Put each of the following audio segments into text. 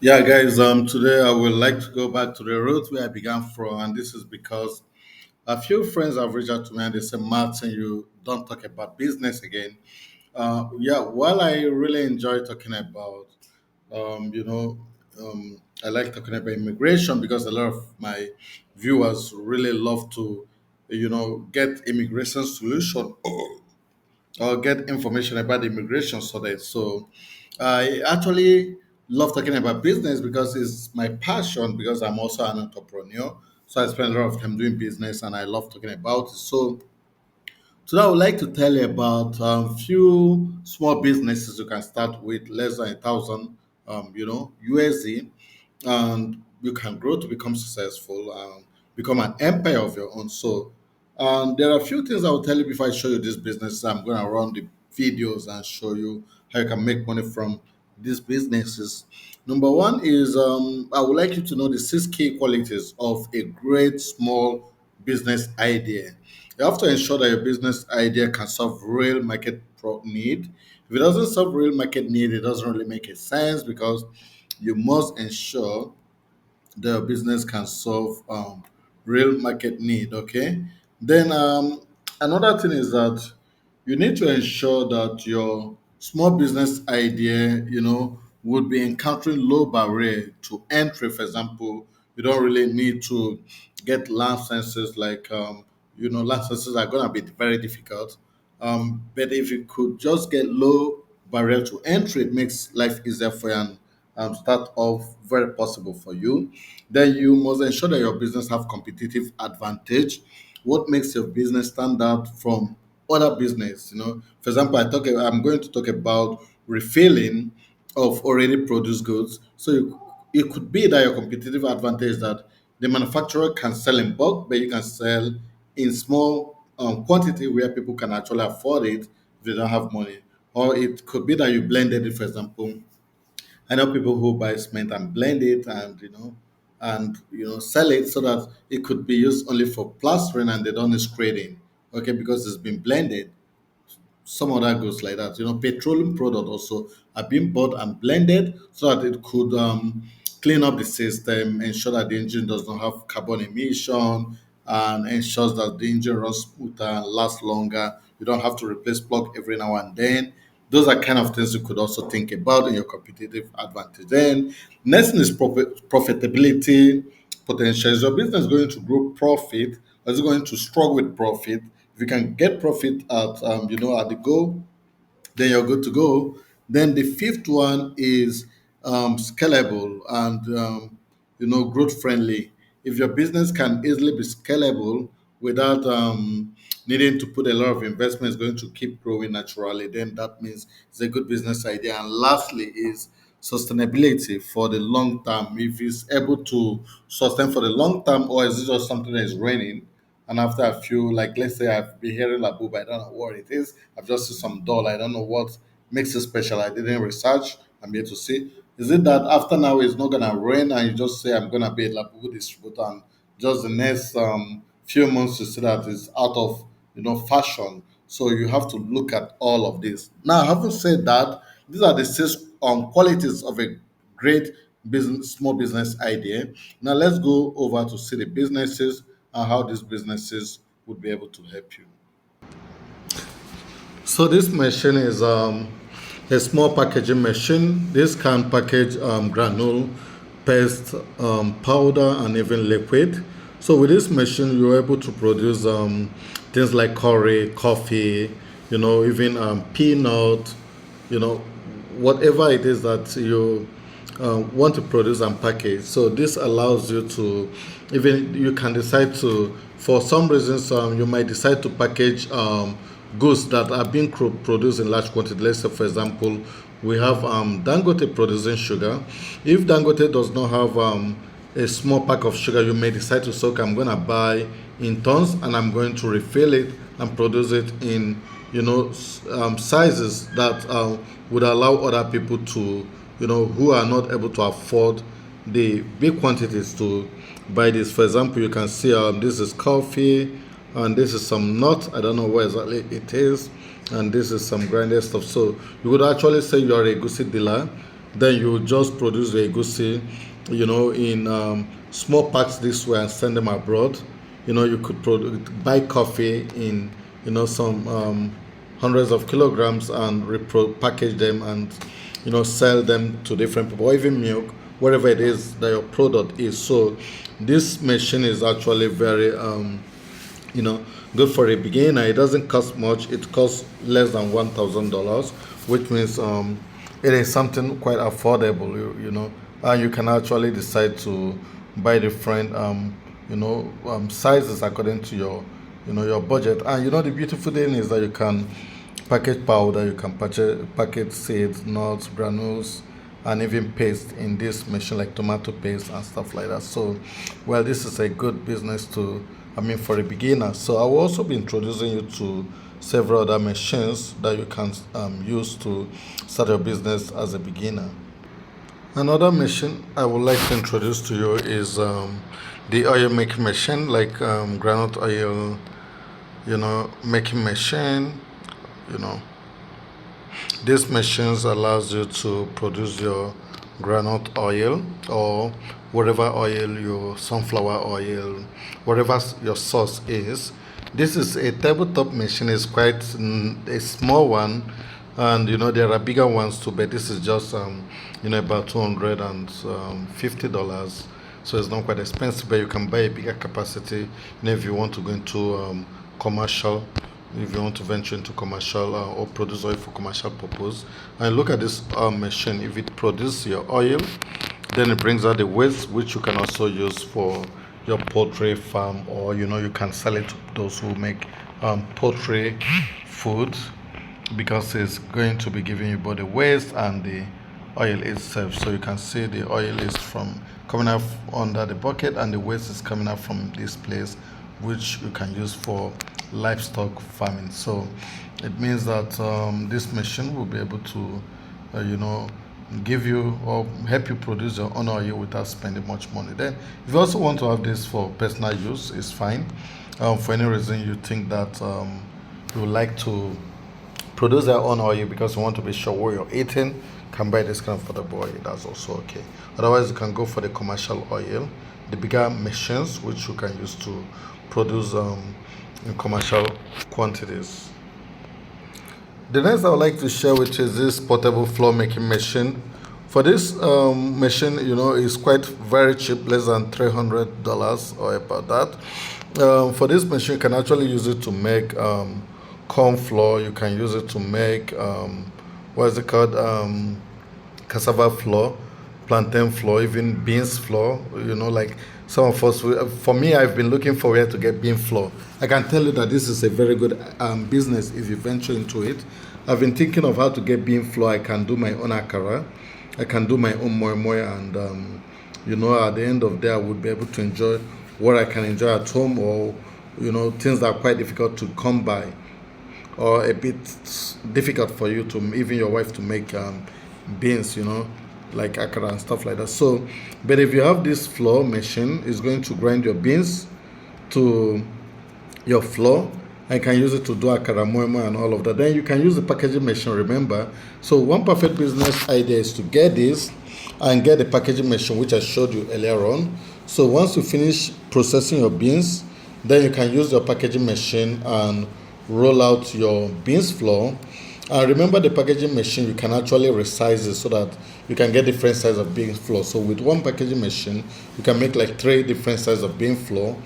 Yeah, guys. Today I would like to go back to the roots where I began from, and this is because a few friends have reached out to me and they said, "Martin, you don't talk about business again." Yeah, while I really enjoy talking about, um, you know, I like talking about immigration because a lot of my viewers really love to, get immigration solution or get information about immigration studies. So I actually love talking about business because it's my passion because I'm also an entrepreneur. So I spend a lot of time doing business and I love talking about it. So today I would like to tell you about a few small businesses you can start with less than 1,000, USD, and you can grow to become successful and become an empire of your own. So, there are a few things I will tell you before I show you this business. I'm going to run the videos and show you how you can make money from these businesses. Number one is I would like you to know the six key qualities of a great small business idea. You have to ensure that your business idea can solve real market need. If it doesn't solve real market need, it doesn't really make a sense because you must ensure the business can solve real market need. Okay. Then another thing is that you need to ensure that your small business idea, would be encountering low barrier to entry. For example, you don't really need to get licenses like licenses are gonna be very difficult. But if you could just get low barrier to entry, it makes life easier for you and start off very possible for you. Then you must ensure that your business have competitive advantage. What makes your business stand out from other business? For example, I'm going to talk about refilling of already produced goods. So it could be that your competitive advantage is that the manufacturer can sell in bulk, but you can sell in small quantity where people can actually afford it if they don't have money. Or it could be that you blended it, for example. I know people who buy cement and blend it and sell it so that it could be used only for plastering and they don't need screening. Okay, because it's been blended. Some other goods like that. Petroleum product also are being bought and blended so that it could clean up the system, ensure that the engine does not have carbon emission, and ensures that the engine runs smoother and lasts longer. You don't have to replace plug every now and then. Those are kind of things you could also think about in your competitive advantage. Then next thing is profitability potential. Is your business going to grow profit? Or is it going to struggle with profit? If you can get profit at the goal, then you're good to go. Then the fifth one is scalable and growth friendly. If your business can easily be scalable without needing to put a lot of investment, it's going to keep growing naturally. Then that means it's a good business idea. And lastly is sustainability for the long term. If it's able to sustain for the long term, or is it just something that is raining? And after a few, like let's say I've been hearing Labub, I don't know what it is. I've just seen some doll. I don't know what makes it special. I didn't research. I'm here to see. Is it that after now it's not gonna rain and you just say I'm gonna be a Labubu distributor and just the next few months you see that it's out of fashion. So you have to look at all of this. Now, having said that, these are the six qualities of a great small business idea. Now let's go over to see the businesses and how these businesses would be able to help you. So this machine is a small packaging machine. This can package granule, paste, powder, and even liquid. So with this machine, you're able to produce things like curry, coffee, even peanut, you know, whatever it is that you want to produce and package. So this allows you to, even you can decide to, for some reasons, you might decide to package goods that are being produced in large quantity. Let's say, for example, we have Dangote producing sugar. If Dangote does not have a small pack of sugar, you may decide to say, okay, I'm going to buy in tons and I'm going to refill it and produce it in sizes that would allow other people to who are not able to afford the big quantities to buy this. For example, you can see this is coffee and this is some nut. I don't know where exactly it is, and this is some grinded stuff. So you would actually say you are a goosey dealer Then you just produce the egusi, in small packs this way and send them abroad. You could buy coffee in, some hundreds of kilograms and package them and, sell them to different people, or even milk, whatever it is that your product is. So this machine is actually very, you know, good for a beginner. It doesn't cost much. It costs less than $1,000, which means it is something quite affordable. And you can actually decide to buy different sizes according to your budget. And the beautiful thing is that you can package powder, you can package seeds, nuts, granules, and even paste in this machine like tomato paste and stuff like that. So, well, this is a good business for a beginner. So I will also be introducing you to several other machines that you can use to start your business as a beginner. Another machine I would like to introduce to you is the oil making machine, like granite oil, making machine. You know, these machines allows you to produce your granite oil or whatever oil, your sunflower oil, whatever your source is. This is a tabletop machine. It's quite a small one, and there are bigger ones too. But this is just about $250. So it's not quite expensive, but you can buy a bigger capacity. If you want to go into commercial, if you want to venture into commercial or produce oil for commercial purpose. And look at this machine. If it produces your oil, then it brings out the waste, which you can also use for your poultry farm, or you can sell it to those who make poultry food, because it's going to be giving you both the waste and the oil itself. So you can see the oil is from coming out under the bucket, and the waste is coming out from this place, which you can use for livestock farming. So it means that this machine will be able to give you or help you produce your own oil without spending much money. Then if you also want to have this for personal use, it's fine. For any reason you think that you would like to produce your own oil because you want to be sure what you're eating, can buy this kind of portable oil. That's also okay. Otherwise, you can go for the commercial oil, the bigger machines which you can use to produce in commercial quantities. The next I would like to share with you is this portable flour making machine. For this machine, is quite very cheap, less than $300 or about that. For this machine, you can actually use it to make corn flour. You can use it to make what is it called, cassava flour, plantain flour, even beans flour. Like some of us, for me, I've been looking for where to get bean flour. I can tell you that this is a very good business if you venture into it. I've been thinking of how to get bean flour. I can do my own akara, I can do my own moi moi, and at the end of the day, I would be able to enjoy what I can enjoy at home, or things that are quite difficult to come by, or a bit difficult for you to, even your wife, to make beans, like akara and stuff like that. So, but if you have this flour machine, it's going to grind your beans to your flour. I can use it to do akara, moi moi, and all of that. Then you can use the packaging machine. Remember, so one perfect business idea is to get this and get the packaging machine, which I showed you earlier on. So once you finish processing your beans, then you can use your packaging machine and roll out your beans flour. And remember, the packaging machine, you can actually resize it so that you can get different sizes of bean flour. So with one packaging machine, you can make like 3 different sizes of bean flour,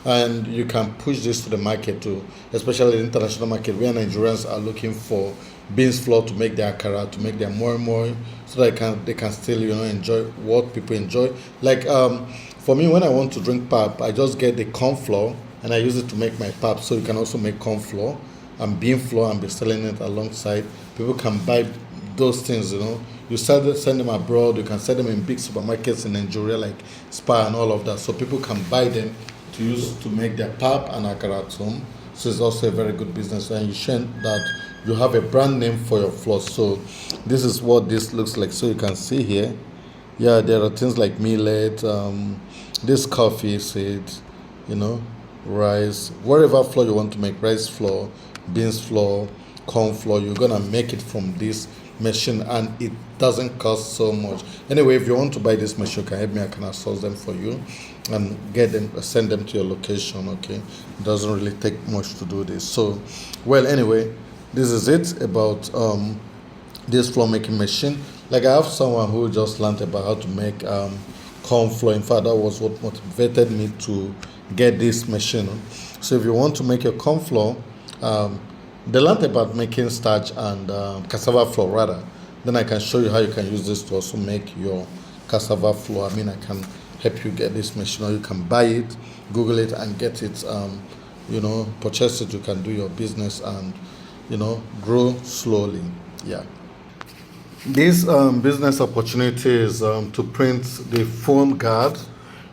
and you can push this to the market too, especially the international market where Nigerians are looking for beans flour to make their akara, to make their moi moi, so that they can still enjoy what people enjoy. Like for me, when I want to drink pap, I just get the corn flour and I use it to make my pap. So you can also make corn flour and bean flour and be selling it alongside. People can buy those things. You send them abroad. You can sell them in big supermarkets in Nigeria like Spar and all of that. So people can buy them to use to make their pap and akara at home. So it's also a very good business, and you show that you have a brand name for your flour. So this is what this looks like. So you can see here, yeah, there are things like millet, this coffee seeds, rice, whatever flour you want to make, rice flour, beans flour, corn flour, you're gonna make it from this machine, and it doesn't cost so much. Anyway, if you want to buy this machine, you can help me. I can source them for you and get them, send them to your location. Okay, it doesn't really take much to do this. So, well, anyway, this is it about this floor making machine. Like I have someone who just learned about how to make corn flour. In fact, that was what motivated me to get this machine. So if you want to make your corn flour, um, they learned about making starch and cassava flour rather. Then I can show you how you can use this to also make your cassava flour. I mean, I can help you get this machine, or you can buy it, Google it, and get it. Purchase it. You can do your business and grow slowly. Yeah. This business opportunity is to print the phone guard.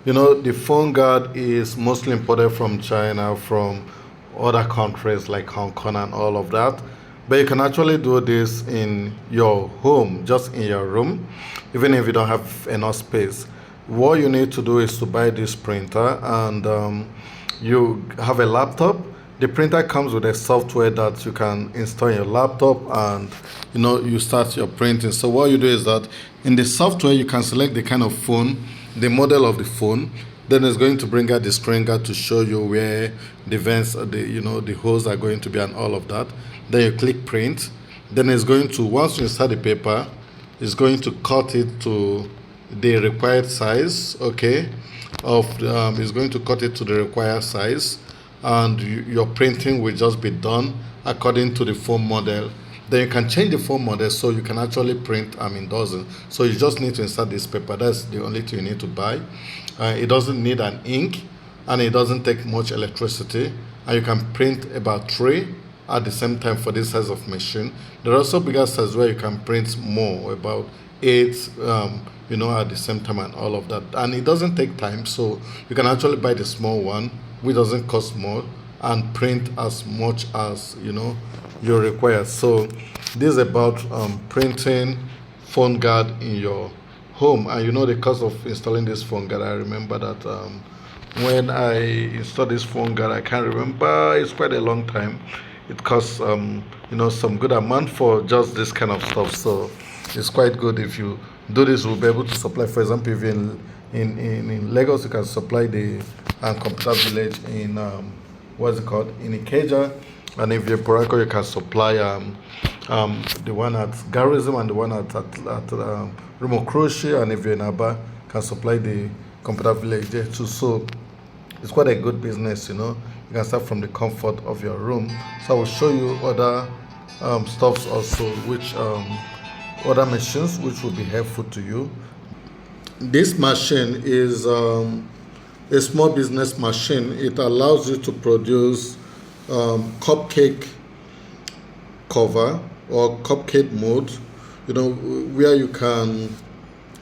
The phone guard is mostly imported from China, from other countries like Hong Kong and all of that. But you can actually do this in your home, just in your room, even if you don't have enough space. What you need to do is to buy this printer, and you have a laptop. The printer comes with a software that you can install in your laptop, and you start your printing. So what you do is that in the software you can select the kind of phone, the model of the phone. Then it's going to bring out the screen guard to show you where the vents, the holes are going to be, and all of that. Then you click print. Then it's going to, once you insert the paper, it's going to cut it to the required size. Okay, it's going to cut it to the required size, and your printing will just be done according to the phone model. Then you can change the phone model, so you can actually print dozens. So you just need to insert this paper. That's the only thing you need to buy. It doesn't need an ink, and it doesn't take much electricity, and you can print about three at the same time for this size of machine. There are also bigger sizes where you can print more, about eight, at the same time, and all of that. And it doesn't take time, so you can actually buy the small one, which doesn't cost more, and print as much as you require. So this is about printing phone guard in your home. And the cost of installing this phone guard, I remember that when I installed this phone guard, I can't remember, it's quite a long time. It costs some good amount for just this kind of stuff. So it's quite good. If you do this, we'll be able to supply, for example, if you're in Lagos, you can supply the computer village in what's it called, in Ikeja. And if you're Porako, you can supply the one at Garrison and the one at Remo Crochet. And if you're in Aba, can supply the computer village there too. So it's quite a good business. You can start from the comfort of your room. So I will show you other stuffs also, which other machines which will be helpful to you. This machine is a small business machine. It allows you to produce cupcake cover or cupcake mold, where you can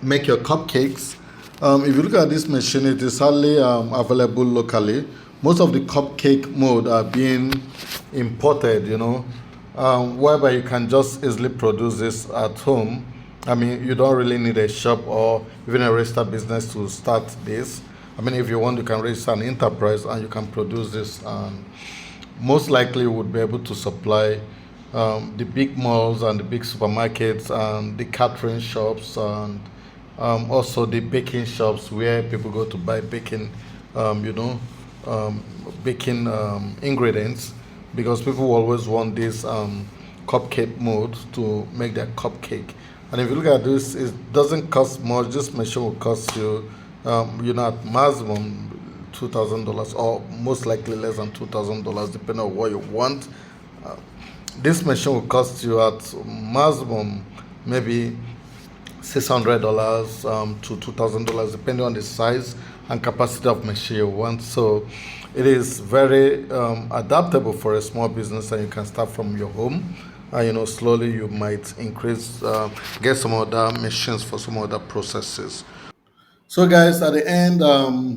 make your cupcakes. If you look at this machine, it is hardly available locally. Most of the cupcake mold are being imported, whereby you can just easily produce this at home. I mean, you don't really need a shop or even a registered business to start this. I mean, if you want, you can register an enterprise and you can produce this. Most likely, you would be able to supply the big malls and the big supermarkets and the catering shops, and also the baking shops where people go to buy baking, baking ingredients, because people always want this cupcake mold to make their cupcake. And if you look at this, it doesn't cost much. This machine will cost you, at maximum $2,000, or most likely less than $2,000, depending on what you want. Uh, this machine will cost you at maximum maybe $600 to $2,000, depending on the size and capacity of machine you want. So it is very adaptable for a small business, and you can start from your home. And slowly you might increase, get some other machines for some other processes. So, guys, at the end,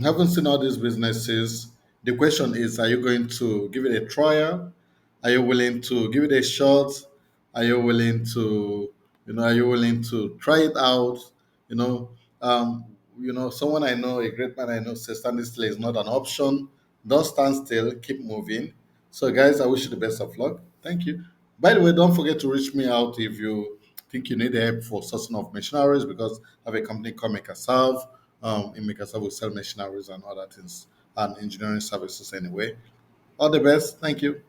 having seen all these businesses, the question is: are you going to give it a trial? Are you willing to give it a shot? Are you willing to, are you willing to try it out? You know, um, someone I know, a great man I know, says standing still is not an option. Don't stand still, keep moving. So, guys, I wish you the best of luck. Thank you. By the way, don't forget to reach me out if you think you need help for sourcing of machineries because I have a company called Microsoft. In Microsoft, we sell machineries and other things and engineering services anyway. All the best. Thank you.